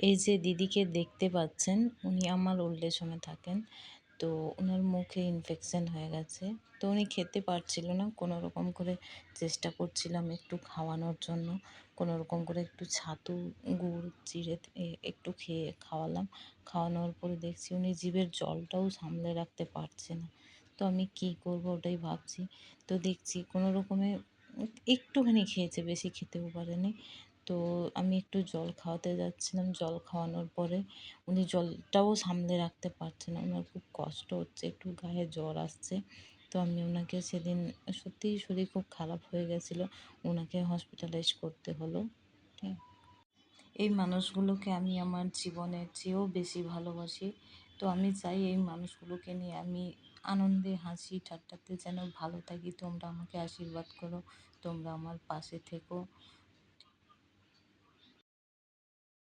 এই যে দিদিকে দেখতে পাচ্ছেন, উনি আমার ওল্ড এজ হোমে থাকেন। তো ওনার মুখে ইনফেকশন হয়ে গেছে। তো উনি খেতে পারছিল না। কোনো রকম করে চেষ্টা করছিলাম একটু খাওয়ানোর জন্য। কোনো রকম করে একটু ছাতু গুড় চিড়ে একটু খাওয়ালাম। খাওয়ানোর পরে দেখছি উনি জিভের জলটাও সামলে রাখতে পারছে না। তো আমি কী করব ওটাই ভাবছি। তো দেখছি কোনো রকমে একটুখানি খেয়েছে, বেশি খেতেও পারেনি। তো আমি একটু জল খাওয়াতে যাচ্ছিলাম। জল খাওয়ানোর পরে উনি জলটাও সামলে রাখতে পারছে না। উনার খুব কষ্ট হচ্ছে, একটু গায়ে জ্বর আসছে। তো আমি ওনাকে সেদিন সত্যিই শরীর খুব খারাপ হয়ে গেছিলো। ওনাকে হসপিটালাইজ করতে হলো। ঠিক, এই মানুষগুলোকে আমি আমার জীবনের চেয়েও বেশি ভালোবাসি। তো আমি চাই এই মানুষগুলোকে নিয়ে আমি আনন্দে হাসি ঠাট্টাতে যেন ভালো থাকি। তোমরা আমাকে আশীর্বাদ করো, তোমরা আমার পাশে থেকো।